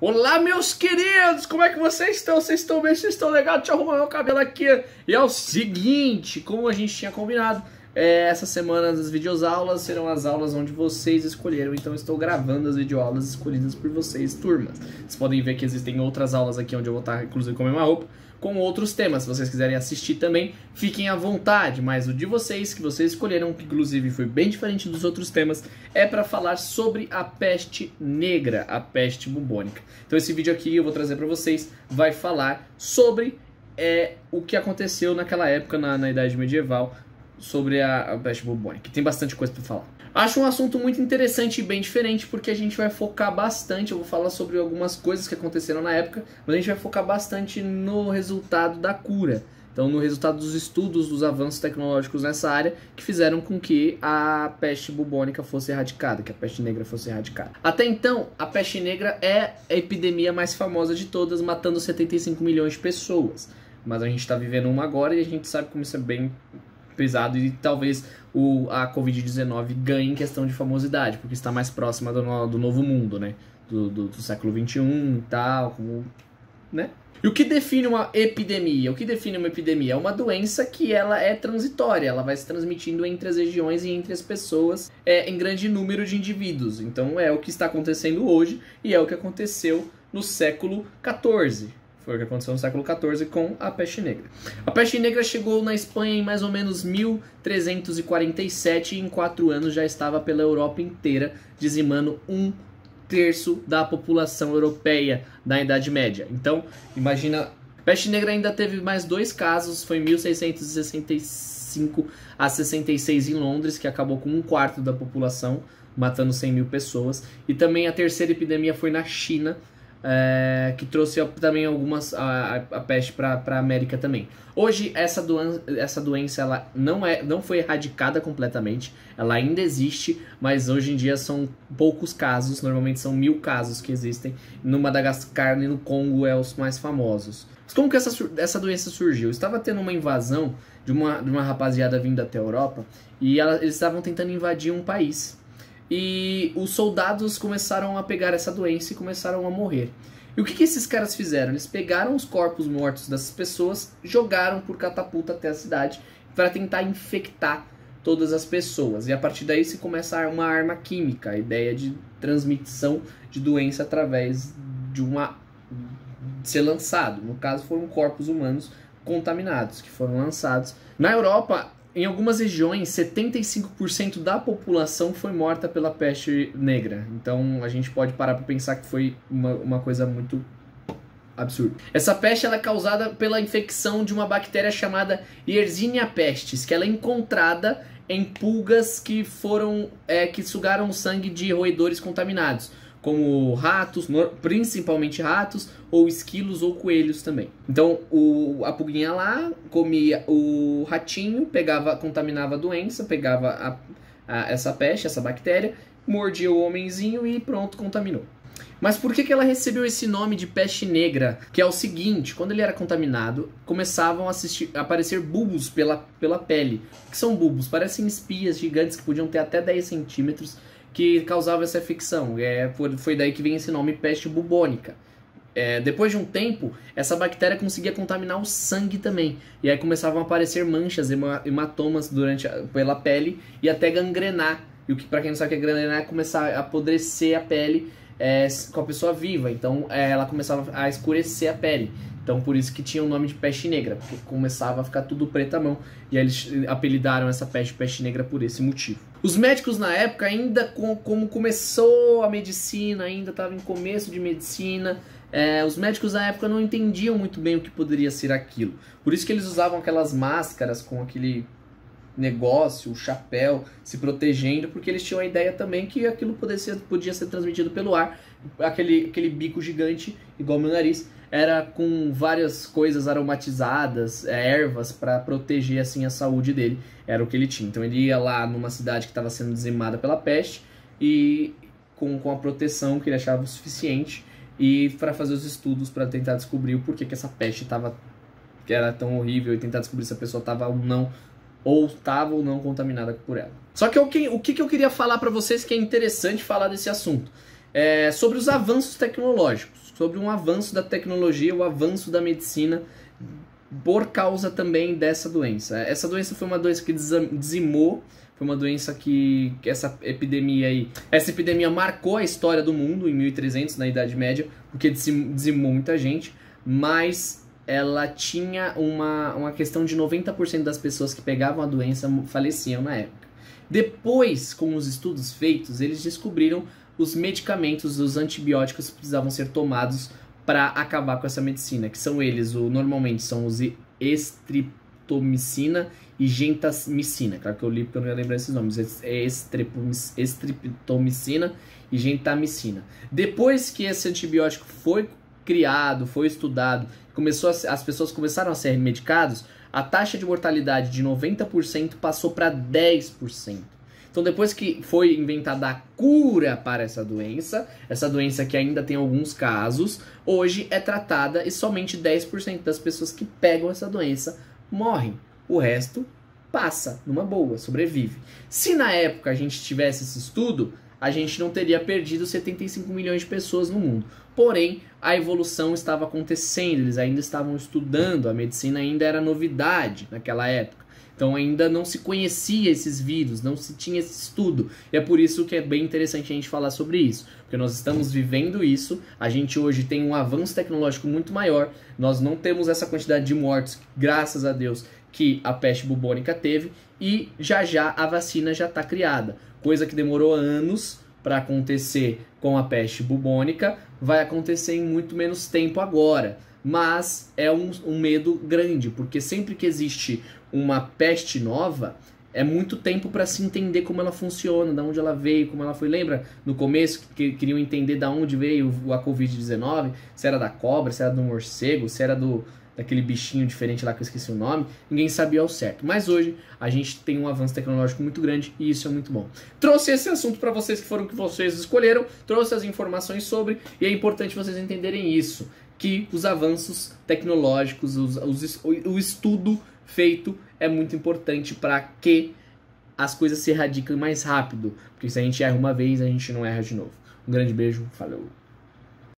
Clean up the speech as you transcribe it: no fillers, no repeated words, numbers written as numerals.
Olá, meus queridos, como é que vocês estão? Vocês estão bem? Vocês estão legal? Deixa eu arrumar meu cabelo aqui. E é o seguinte, como a gente tinha combinado, essa semana as videoaulas serão as aulas onde vocês escolheram. Então eu estou gravando as videoaulas escolhidas por vocês, turmas. Vocês podem ver que existem outras aulas aqui onde eu vou estar, inclusive, com a mesma roupa, com outros temas. Se vocês quiserem assistir também, fiquem à vontade. Mas o de vocês, que vocês escolheram, que inclusive foi bem diferente dos outros temas, é para falar sobre a peste negra, a peste bubônica. Então esse vídeo aqui eu vou trazer para vocês, vai falar sobre o que aconteceu naquela época, na Idade Medieval, sobre a peste bubônica. Tem bastante coisa para falar. Acho um assunto muito interessante e bem diferente, porque a gente vai focar bastante, eu vou falar sobre algumas coisas que aconteceram na época, mas a gente vai focar bastante no resultado da cura. Então, no resultado dos estudos, dos avanços tecnológicos nessa área, que fizeram com que a peste bubônica fosse erradicada, que a peste negra fosse erradicada. Até então, a peste negra é a epidemia mais famosa de todas, matando 75 milhões de pessoas. Mas a gente está vivendo uma agora e a gente sabe como isso é bem pesado, e talvez a Covid-19 ganhe em questão de famosidade, porque está mais próxima do novo mundo, né? Do século XXI e tal, né? E o que define uma epidemia? O que define uma epidemia? É uma doença que ela é transitória, ela vai se transmitindo entre as regiões e entre as pessoas em grande número de indivíduos. Então é o que está acontecendo hoje e é o que aconteceu no século XIV. Foi o que aconteceu no século XIV com a peste negra. A peste negra chegou na Espanha em mais ou menos 1347 e em 4 anos já estava pela Europa inteira, dizimando 1/3 da população europeia da Idade Média. Então, imagina, a peste negra ainda teve mais 2 casos, foi em 1665 a 66 em Londres, que acabou com 1/4 da população, matando 100 mil pessoas. E também a terceira epidemia foi na China, que trouxe também a peste para a América também. Hoje essa doença ela não foi erradicada completamente, ela ainda existe, mas hoje em dia são poucos casos, normalmente são 1000 casos que existem. No Madagascar e no Congo é os mais famosos. Mas como que essa doença surgiu? Estava tendo uma invasão de uma rapaziada vindo até a Europa e eles estavam tentando invadir um país. E os soldados começaram a pegar essa doença e começaram a morrer. E o que esses caras fizeram? Eles pegaram os corpos mortos dessas pessoas, jogaram por catapulta até a cidade para tentar infectar todas as pessoas. E a partir daí se começa uma arma química, a ideia de transmissão de doença através de ser lançado. No caso foram corpos humanos contaminados que foram lançados. Na Europa, em algumas regiões, 75% da população foi morta pela peste negra. Então a gente pode parar para pensar que foi uma coisa muito absurda. Essa peste ela é causada pela infecção de uma bactéria chamada Yersinia pestis, que ela é encontrada em pulgas que sugaram o sangue de roedores contaminados, como ratos, principalmente ratos, ou esquilos ou coelhos também. Então a pulguinha lá comia o ratinho, contaminava a doença, pegava essa peste, essa bactéria, mordia o homenzinho e pronto, contaminou. Mas por que ela recebeu esse nome de peste negra? Que é o seguinte, quando ele era contaminado, começavam a aparecer bulbos pela pele. O que são bulbos? Parecem espias gigantes que podiam ter até 10 centímetros, que causava essa infecção. Foi daí que vem esse nome peste bubônica. Depois de um tempo, essa bactéria conseguia contaminar o sangue também. E aí começavam a aparecer manchas, hematomas pela pele e até gangrenar. E para quem não sabe o que é gangrenar, é começar a apodrecer a pele com a pessoa viva. Então ela começava a escurecer a pele. Então por isso que tinha o nome de peste negra, porque começava a ficar tudo preto à mão. E aí eles apelidaram essa peste negra por esse motivo. Os médicos na época, ainda como começou a medicina, ainda estava em começo de medicina, os médicos na época não entendiam muito bem o que poderia ser aquilo. Por isso que eles usavam aquelas máscaras com aquele negócio, o chapéu, se protegendo, porque eles tinham a ideia também que aquilo podia ser transmitido pelo ar. Aquele bico gigante, igual meu nariz, era com várias coisas aromatizadas, ervas, para proteger assim a saúde dele. Era o que ele tinha. Então ele ia lá numa cidade que estava sendo dizimada pela peste e com a proteção que ele achava o suficiente, e para fazer os estudos para tentar descobrir o porquê que essa peste era tão horrível e tentar descobrir se a pessoa estava ou não contaminada por ela. Só que o que eu queria falar para vocês, que é interessante falar desse assunto, sobre os avanços tecnológicos, sobre um avanço da tecnologia, o avanço da medicina, por causa também dessa doença. Essa doença foi uma doença que dizimou, foi uma doença que essa epidemia marcou a história do mundo em 1300, na Idade Média, porque dizimou muita gente, mas ela tinha uma questão de 90% das pessoas que pegavam a doença faleciam na época. Depois, com os estudos feitos, eles descobriram os medicamentos, os antibióticos que precisavam ser tomados para acabar com essa medicina, que são eles, normalmente são os estreptomicina e gentamicina. Claro que eu li porque eu não ia lembrar esses nomes. Estreptomicina e gentamicina. Depois que esse antibiótico foi criado, foi estudado, as pessoas começaram a ser medicados, a taxa de mortalidade de 90% passou para 10%. Então, depois que foi inventada a cura para essa doença que ainda tem alguns casos, hoje é tratada e somente 10% das pessoas que pegam essa doença morrem. O resto passa numa boa, sobrevive. Se na época a gente tivesse esse estudo, a gente não teria perdido 75 milhões de pessoas no mundo. Porém, a evolução estava acontecendo, eles ainda estavam estudando, a medicina ainda era novidade naquela época. Então ainda não se conhecia esses vírus, não se tinha esse estudo. E é por isso que é bem interessante a gente falar sobre isso. Porque nós estamos vivendo isso, a gente hoje tem um avanço tecnológico muito maior, nós não temos essa quantidade de mortos, graças a Deus, que a peste bubônica teve, e já a vacina já está criada. Coisa que demorou anos para acontecer com a peste bubônica, vai acontecer em muito menos tempo agora. Mas é um medo grande, porque sempre que existe uma peste nova, é muito tempo para se entender como ela funciona, de onde ela veio, como ela foi. Lembra no começo que queriam entender de onde veio a Covid-19? Se era da cobra, se era do morcego, se era daquele bichinho diferente lá que eu esqueci o nome. Ninguém sabia ao certo. Mas hoje a gente tem um avanço tecnológico muito grande e isso é muito bom. Trouxe esse assunto para vocês que foram o que vocês escolheram, trouxe as informações sobre, e é importante vocês entenderem isso, que os avanços tecnológicos, o estudo feito é muito importante para que as coisas se erradiquem mais rápido. Porque se a gente erra uma vez, a gente não erra de novo. Um grande beijo, falou!